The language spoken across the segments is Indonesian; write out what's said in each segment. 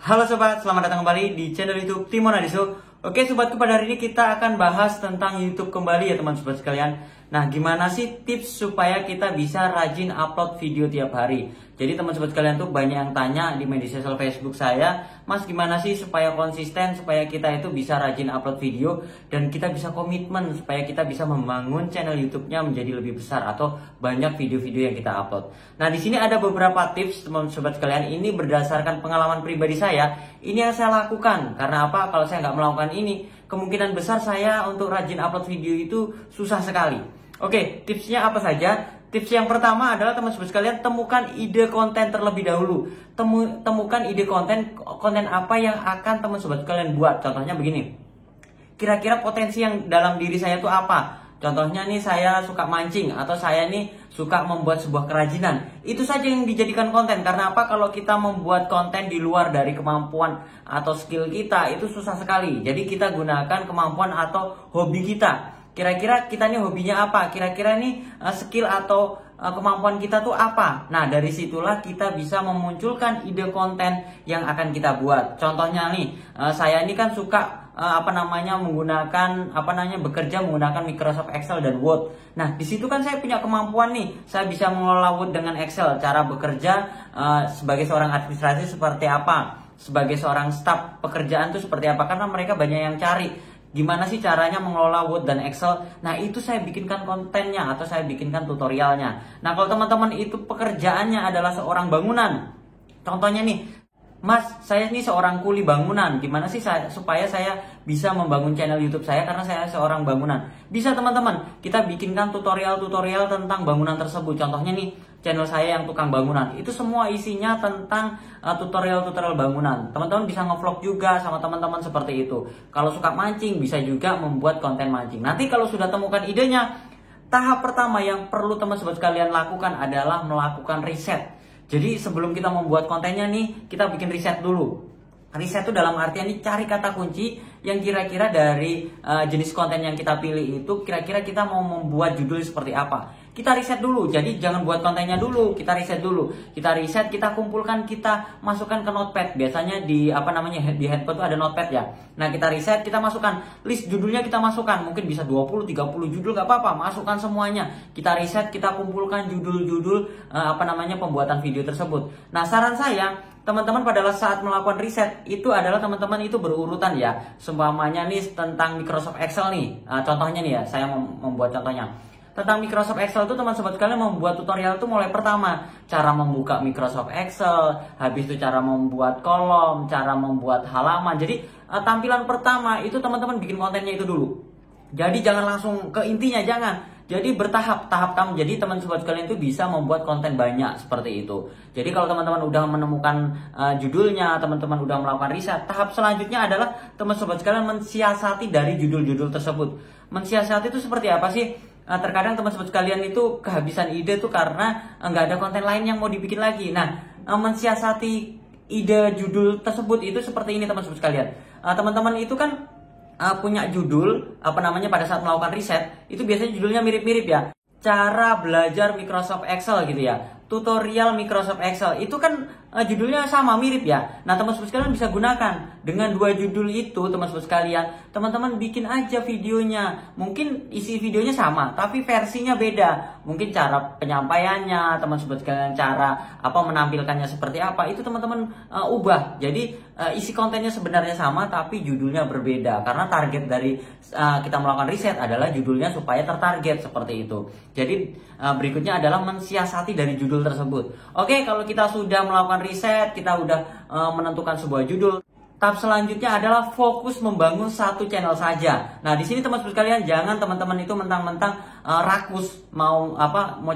Halo sobat, selamat datang kembali di channel YouTube Timon Adiso. Oke sobatku, pada hari ini kita akan bahas tentang YouTube kembali ya teman-teman sekalian. Nah, gimana sih tips supaya kita bisa rajin upload video tiap hari? Jadi teman-teman sekalian tuh banyak yang tanya di media sosial Facebook saya, Mas gimana sih supaya konsisten, supaya kita itu bisa rajin upload video dan kita bisa komitmen supaya kita bisa membangun channel YouTube-nya menjadi lebih besar atau banyak video-video yang kita upload. Nah, di sini ada beberapa tips teman-teman sekalian, ini berdasarkan pengalaman pribadi saya. Ini yang saya lakukan. Karena apa? Kalau saya nggak melakukan ini, kemungkinan besar saya untuk rajin upload video itu susah sekali. Oke, tipsnya apa saja? Tips yang pertama adalah teman-teman sekalian, temukan ide konten terlebih dahulu. Temukan ide konten apa yang akan teman-teman sekalian buat. Contohnya begini, kira-kira potensi yang dalam diri saya itu apa? Contohnya nih, saya suka mancing atau saya nih suka membuat sebuah kerajinan. Itu saja yang dijadikan konten. Karena apa? Kalau kita membuat konten di luar dari kemampuan atau skill kita, itu susah sekali. Jadi kita gunakan kemampuan atau hobi kita. Kira-kira kita nih hobinya apa? Kira-kira nih skill atau kemampuan kita tuh apa? Nah, dari situlah kita bisa memunculkan ide konten yang akan kita buat. Contohnya nih, saya ini kan suka bekerja menggunakan Microsoft Excel dan Word. Nah, di situ kan saya punya kemampuan nih. Saya bisa mengelola Word dengan Excel. Cara bekerja sebagai seorang administrasi seperti apa? Sebagai seorang staf pekerjaan tuh seperti apa? Karena mereka banyak yang cari. Gimana sih caranya mengelola Word dan Excel? Nah, itu saya bikinkan kontennya atau saya bikinkan tutorialnya. Nah, kalau teman-teman itu pekerjaannya adalah seorang bangunan. Contohnya nih, Mas, saya ini seorang kuli bangunan. Gimana sih supaya saya bisa membangun channel YouTube saya karena saya seorang bangunan? Bisa teman-teman, kita bikinkan tutorial-tutorial tentang bangunan tersebut. Contohnya nih, channel saya yang tukang bangunan. Itu semua isinya tentang tutorial-tutorial bangunan. Teman-teman bisa ngevlog juga sama teman-teman seperti itu. Kalau suka mancing, bisa juga membuat konten mancing. Nanti kalau sudah temukan idenya, tahap pertama yang perlu teman-teman sekalian lakukan adalah melakukan riset. Jadi sebelum kita membuat kontennya nih, kita bikin riset dulu. Riset itu dalam artian ini cari kata kunci yang kira-kira dari jenis konten yang kita pilih itu kira-kira kita mau membuat judul seperti apa. Kita riset dulu, jadi jangan buat kontennya dulu, kita riset dulu. Kita riset, kita kumpulkan, kita masukkan ke notepad. Biasanya di di handphone itu ada notepad ya. Nah, kita riset, kita masukkan list judulnya, kita masukkan. Mungkin bisa 20-30 judul, gak apa-apa, masukkan semuanya. Kita riset, kita kumpulkan judul-judul pembuatan video tersebut. Nah, saran saya, teman-teman pada saat melakukan riset itu adalah teman-teman itu berurutan ya. Seumpamanya nih tentang Microsoft Excel nih. Contohnya nih ya, saya membuat contohnya. Tentang Microsoft Excel itu teman-teman sekalian membuat tutorial itu mulai pertama cara membuka Microsoft Excel, habis itu cara membuat kolom, cara membuat halaman. Jadi tampilan pertama itu teman-teman bikin kontennya itu dulu. Jadi jangan langsung ke intinya, jangan. Jadi bertahap, jadi teman-teman sekalian itu bisa membuat konten banyak seperti itu. Jadi kalau teman-teman udah menemukan judulnya, teman-teman udah melakukan riset, tahap selanjutnya adalah teman-teman sekalian mensiasati dari judul-judul tersebut. Mensiasati itu seperti apa sih? Terkadang teman-teman sekalian itu kehabisan ide tuh karena nggak ada konten lain yang mau dibikin lagi. Nah, mensiasati ide judul tersebut itu seperti ini teman-teman sekalian. Teman-teman itu kan punya judul pada saat melakukan riset itu biasanya judulnya mirip-mirip ya. Cara belajar Microsoft Excel gitu ya. Tutorial Microsoft Excel itu kan judulnya sama, mirip ya. Nah, teman-teman sekalian bisa gunakan dengan dua judul itu, teman-teman sekalian. Teman-teman bikin aja videonya. Mungkin isi videonya sama, tapi versinya beda. Mungkin cara penyampaiannya, teman-teman sekalian, cara menampilkannya seperti apa, itu teman-teman ubah. Jadi isi kontennya sebenarnya sama, tapi judulnya berbeda. Karena target dari kita melakukan riset adalah judulnya supaya tertarget seperti itu. Jadi berikutnya adalah mensiasati dari judul tersebut. Oke, kalau kita sudah melakukan riset, kita udah menentukan sebuah judul. Tahap selanjutnya adalah fokus membangun satu channel saja. Nah, di sini teman-teman sekalian, jangan teman-teman itu mentang-mentang rakus mau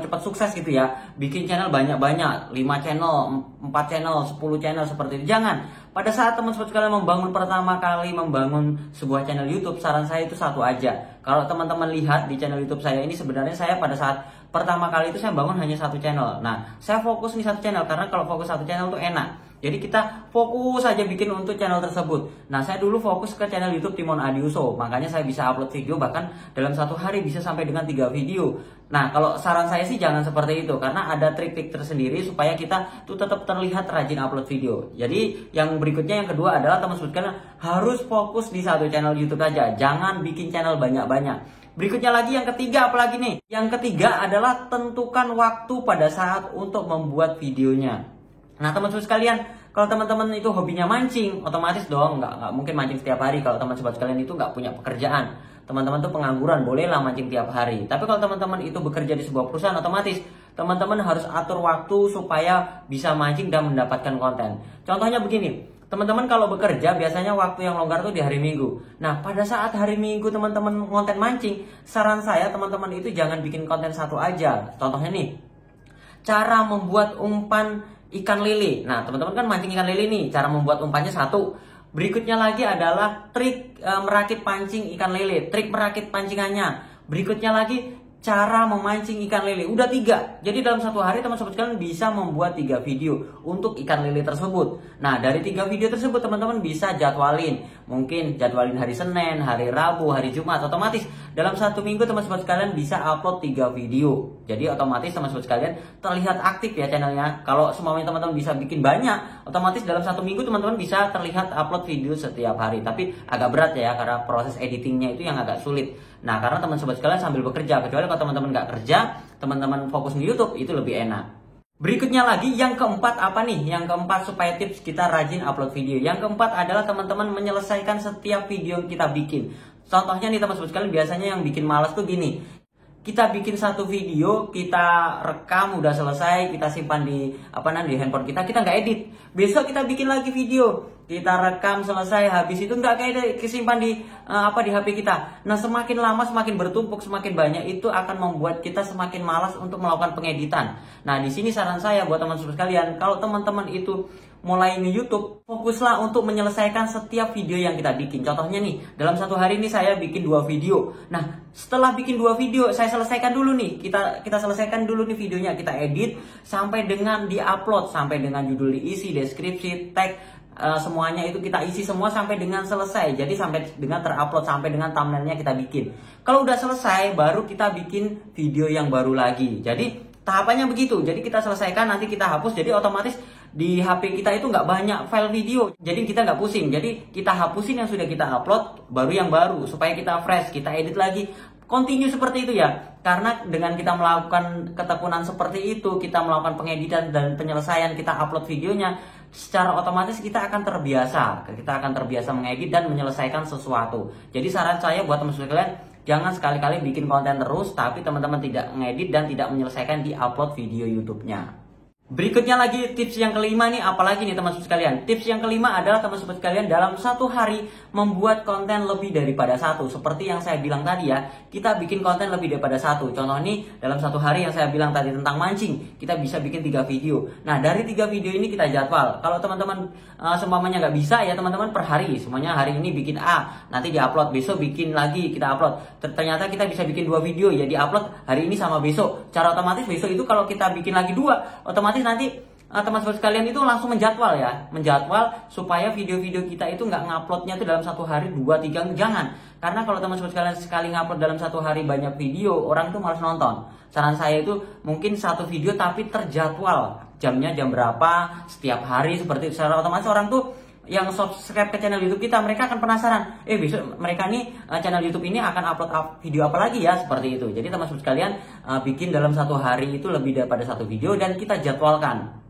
cepat sukses gitu ya. Bikin channel banyak-banyak, 5 channel, 4 channel, 10 channel seperti itu. Jangan. Pada saat teman-teman sekalian pertama kali membangun sebuah channel YouTube, saran saya itu satu aja. Kalau teman-teman lihat di channel YouTube saya ini, sebenarnya saya pada saat pertama kali itu saya bangun hanya satu channel. Nah, saya fokus nih satu channel karena kalau fokus satu channel tuh enak. Jadi kita fokus aja bikin untuk channel tersebut. Nah, saya dulu fokus ke channel YouTube Timon Adiuso, makanya saya bisa upload video bahkan dalam satu hari bisa sampai dengan 3 video. Nah, kalau saran saya sih jangan seperti itu, karena ada trik-trik tersendiri supaya kita tuh tetap terlihat rajin upload video. Jadi yang berikutnya, yang kedua adalah teman sebutkan harus fokus di satu channel YouTube aja, jangan bikin channel banyak-banyak. Berikutnya lagi yang ketiga, apalagi nih? Yang ketiga adalah tentukan waktu pada saat untuk membuat videonya. Nah, teman-teman sekalian, kalau teman-teman itu hobinya mancing, otomatis dong nggak mungkin mancing setiap hari. Kalau teman-teman sekalian itu nggak punya pekerjaan, teman-teman tuh pengangguran, bolehlah mancing tiap hari. Tapi kalau teman-teman itu bekerja di sebuah perusahaan, otomatis teman-teman harus atur waktu supaya bisa mancing dan mendapatkan konten. Contohnya begini, teman-teman kalau bekerja biasanya waktu yang longgar tuh di hari Minggu. Nah, pada saat hari Minggu teman-teman konten mancing, saran saya teman-teman itu jangan bikin konten satu aja. Contohnya nih, cara membuat umpan ikan lele. Nah, teman-teman kan mancing ikan lele nih, cara membuat umpannya satu. Berikutnya lagi adalah trik merakit pancing ikan lele, trik merakit pancingannya. Berikutnya lagi cara memancing ikan lele. Udah 3. Jadi dalam satu hari teman-teman sekalian bisa membuat 3 video untuk ikan lele tersebut. Nah, dari 3 video tersebut teman-teman bisa jadwalin. Mungkin jadwalin hari Senin, hari Rabu, hari Jumat. Otomatis dalam satu minggu teman-teman sekalian bisa upload 3 video. Jadi otomatis teman-teman sekalian terlihat aktif ya channelnya. Kalau semuanya teman-teman bisa bikin banyak, otomatis dalam satu minggu teman-teman bisa terlihat upload video setiap hari. Tapi agak berat ya, karena proses editingnya itu yang agak sulit. Nah, karena teman-teman sekalian sambil bekerja, kecuali kalau teman-teman nggak kerja, teman-teman fokus di YouTube, itu lebih enak. Berikutnya lagi, yang keempat apa nih? Yang keempat supaya tips kita rajin upload video. Yang keempat adalah teman-teman menyelesaikan setiap video yang kita bikin. Contohnya nih teman-teman sekalian, biasanya yang bikin malas tuh gini. Kita bikin satu video, kita rekam udah selesai, kita simpan di di handphone kita nggak edit. Besok kita bikin lagi video, kita rekam selesai, habis itu nggak kayak kesimpan di di HP kita. Nah, semakin lama semakin bertumpuk, semakin banyak, itu akan membuat kita semakin malas untuk melakukan pengeditan. Nah, di sini saran saya buat teman-teman sekalian, kalau teman-teman itu mulai nge-YouTube, fokuslah untuk menyelesaikan setiap video yang kita bikin. Contohnya nih, dalam satu hari ini saya bikin 2 video. Nah, setelah bikin 2 video, saya selesaikan dulu nih. Kita selesaikan dulu nih videonya, kita edit sampai dengan di-upload, sampai dengan judul diisi, deskripsi, tag, semuanya itu kita isi semua sampai dengan selesai. Jadi sampai dengan terupload, sampai dengan thumbnailnya kita bikin. Kalau udah selesai, baru kita bikin video yang baru lagi. Jadi tahapannya begitu. Jadi kita selesaikan, nanti kita hapus. Jadi otomatis di HP kita itu nggak banyak file video, jadi kita nggak pusing. Jadi kita hapusin yang sudah kita upload, baru yang baru, supaya kita fresh, kita edit lagi, continue seperti itu ya. Karena dengan kita melakukan ketekunan seperti itu, kita melakukan pengeditan dan penyelesaian, kita upload videonya, secara otomatis kita akan terbiasa mengedit dan menyelesaikan sesuatu. Jadi saran saya buat teman-teman sekalian, jangan sekali-kali bikin konten terus tapi teman-teman tidak ngedit dan tidak menyelesaikan di upload video YouTube-nya. Berikutnya lagi tips yang kelima nih, apalagi nih teman-teman sekalian. Tips yang kelima adalah teman-teman sekalian dalam satu hari membuat konten lebih daripada satu. Seperti yang saya bilang tadi ya, kita bikin konten lebih daripada satu. Contoh nih, dalam satu hari yang saya bilang tadi tentang mancing, kita bisa bikin 3 video. Nah, dari 3 video ini kita jadwal. Kalau teman-teman semuanya nggak bisa ya teman-teman, per hari. Semuanya hari ini bikin A, nanti diupload, besok bikin lagi, kita upload. Ternyata kita bisa bikin 2 video, ya diupload hari ini sama besok. Cara otomatis besok itu kalau kita bikin lagi 2, otomatis nanti teman-teman sekalian itu langsung menjadwal supaya video-video kita itu nggak nguploadnya itu dalam satu hari 2-3, jangan. Karena kalau teman-teman sekalian sekali ngupload dalam satu hari banyak video, orang tuh malas nonton. Saran saya itu mungkin satu video tapi terjadwal, jamnya jam berapa, setiap hari, seperti itu. Secara otomatis orang tuh yang subscribe ke channel YouTube kita, mereka akan penasaran, besok mereka nih channel YouTube ini akan upload video apa lagi ya, seperti itu. Jadi teman-teman sekalian bikin dalam satu hari itu lebih daripada satu video dan kita jadwalkan.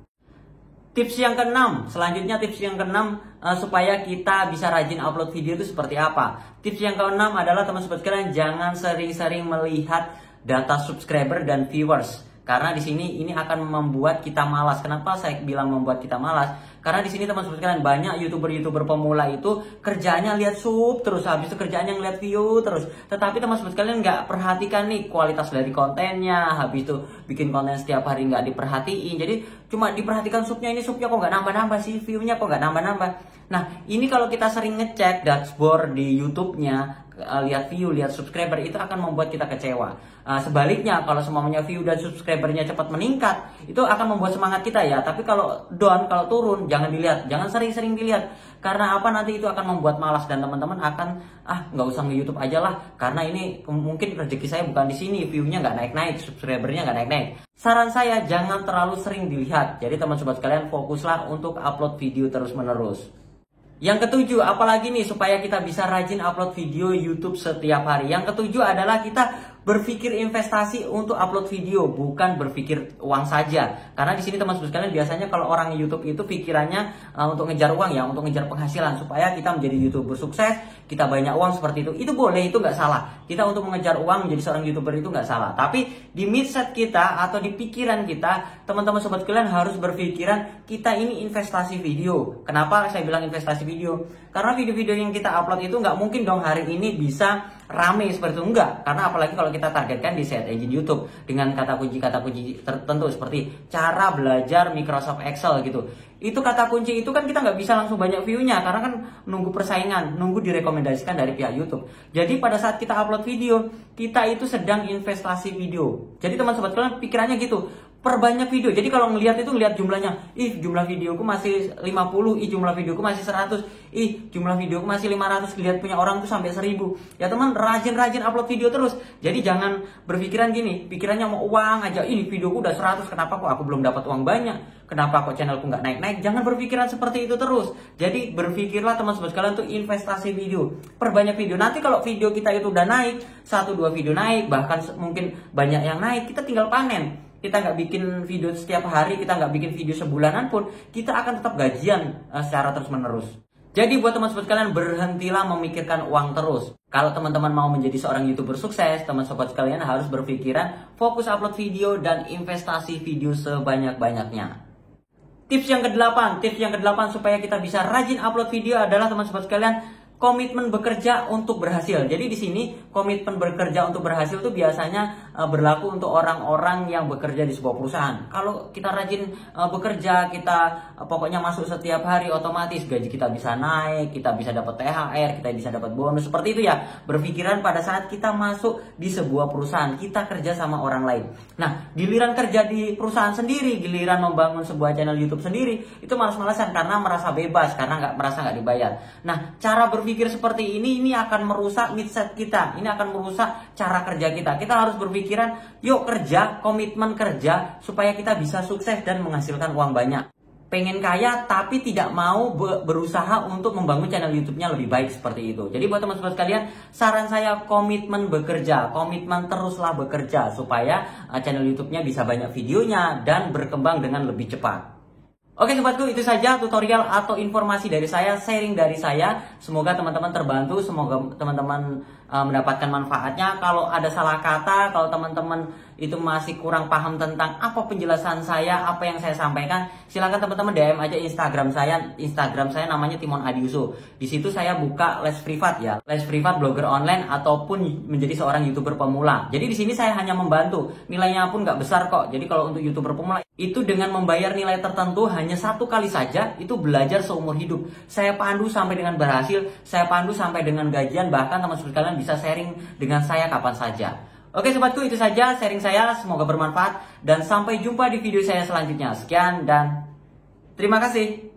Tips yang keenam, selanjutnya tips yang keenam supaya kita bisa rajin upload video itu seperti apa? Tips yang keenam adalah teman-teman sekalian jangan sering-sering melihat data subscriber dan viewers. Karena di sini ini akan membuat kita malas. Kenapa saya bilang membuat kita malas? Karena di sini teman-teman sekalian banyak youtuber pemula itu kerjanya lihat sub terus, habis itu kerjanya ngeliat view terus. Tetapi teman-teman sekalian nggak perhatikan nih kualitas dari kontennya, habis itu bikin konten setiap hari nggak diperhatiin. Jadi cuma diperhatikan subnya, ini subnya kok nggak nambah-nambah sih, viewnya kok nggak nambah-nambah. Nah, ini kalau kita sering ngecek dashboard di YouTube-nya, lihat view, lihat subscriber, itu akan membuat kita kecewa. Sebaliknya, kalau semuanya view dan subscribernya cepat meningkat, itu akan membuat semangat kita ya. Tapi kalau down, kalau turun, jangan dilihat, jangan sering-sering dilihat. Karena apa, nanti itu akan membuat malas dan teman-teman akan nggak usah nge-YouTube aja lah, karena ini mungkin rezeki saya bukan di sini, view-nya nggak naik-naik, subscribernya nggak naik-naik. Saran saya, jangan terlalu sering dilihat. Jadi teman sobat sekalian, fokuslah untuk upload video terus-menerus. Yang ketujuh, apalagi nih supaya kita bisa rajin upload video YouTube setiap hari. Yang ketujuh adalah kita berpikir investasi untuk upload video, bukan berpikir uang saja. Karena di sini teman-teman sekalian, biasanya kalau orang YouTube itu pikirannya untuk ngejar uang ya, untuk ngejar penghasilan supaya kita menjadi YouTuber sukses, kita banyak uang seperti itu. Itu boleh, itu nggak salah. Kita untuk mengejar uang menjadi seorang YouTuber itu nggak salah. Tapi di mindset kita atau di pikiran kita, teman-teman sobat sekalian harus berpikiran kita ini investasi video. Kenapa saya bilang investasi video? Karena video-video yang kita upload itu nggak mungkin dong hari ini bisa rame seperti itu, enggak. Karena apalagi kalau kita targetkan di search engine YouTube dengan kata kunci tertentu seperti cara belajar Microsoft Excel gitu. Itu kata kunci itu kan kita nggak bisa langsung banyak view-nya, karena kan nunggu persaingan, nunggu direkomendasikan dari pihak YouTube. Jadi pada saat kita upload video, kita itu sedang investasi video. Jadi teman sobat kalian pikirannya gitu, perbanyak video. Jadi kalau ngelihat itu lihat jumlahnya, jumlah videoku masih 50, jumlah videoku masih 100, jumlah videoku masih 500, lihat punya orang tuh sampai 1000. Ya teman, rajin-rajin upload video terus. Jadi jangan berpikiran gini, pikirannya mau uang aja, videoku udah 100, kenapa kok aku belum dapat uang banyak? Kenapa kok channelku nggak naik-naik? Jangan berpikiran seperti itu terus. Jadi berpikirlah teman sobat sekalian tuh investasi video, perbanyak video. Nanti kalau video kita itu udah naik, 1-2 video naik, bahkan mungkin banyak yang naik, kita tinggal panen. Kita nggak bikin video setiap hari, kita nggak bikin video sebulanan pun, kita akan tetap gajian secara terus-menerus. Jadi buat teman sobat sekalian, berhentilah memikirkan uang terus. Kalau teman-teman mau menjadi seorang YouTuber sukses, teman sobat sekalian harus berpikiran fokus upload video dan investasi video sebanyak-banyaknya. Tips yang ke-8 supaya kita bisa rajin upload video adalah teman sobat sekalian, komitmen bekerja untuk berhasil. Jadi di sini komitmen bekerja untuk berhasil itu biasanya berlaku untuk orang-orang yang bekerja di sebuah perusahaan. Kalau kita rajin bekerja, kita pokoknya masuk setiap hari, otomatis gaji kita bisa naik, kita bisa dapat THR, kita bisa dapat bonus. Seperti itu ya. Berpikiran pada saat kita masuk di sebuah perusahaan, kita kerja sama orang lain. Nah, giliran kerja di perusahaan sendiri, giliran membangun sebuah channel YouTube sendiri, itu malas-malasan karena merasa bebas, karena merasa nggak dibayar. Nah, cara berpikir seperti ini akan merusak mindset kita. Ini akan merusak cara kerja kita. Kita harus berpikiran, yuk kerja, komitmen kerja supaya kita bisa sukses dan menghasilkan uang banyak. Pengen kaya tapi tidak mau berusaha untuk membangun channel YouTube-nya lebih baik seperti itu. Jadi buat teman-teman sekalian, saran saya komitmen bekerja, komitmen teruslah bekerja supaya channel YouTube-nya bisa banyak videonya dan berkembang dengan lebih cepat. Oke sobatku, itu saja tutorial atau informasi dari saya, sharing dari saya. Semoga teman-teman terbantu, semoga teman-teman mendapatkan manfaatnya. Kalau ada salah kata, kalau teman-teman itu masih kurang paham tentang apa penjelasan saya, apa yang saya sampaikan, silakan teman-teman DM aja Instagram saya. Instagram saya namanya Timon Adiuso. Di situ saya buka les privat ya, les privat blogger online ataupun menjadi seorang YouTuber pemula. Jadi di sini saya hanya membantu, nilainya pun nggak besar kok. Jadi kalau untuk YouTuber pemula itu dengan membayar nilai tertentu hanya 1 kali saja, itu belajar seumur hidup. Saya pandu sampai dengan berhasil, saya pandu sampai dengan gajian, bahkan teman-teman sekalian bisa sharing dengan saya kapan saja. Oke sobatku, itu saja sharing saya, semoga bermanfaat dan sampai jumpa di video saya selanjutnya. Sekian dan terima kasih.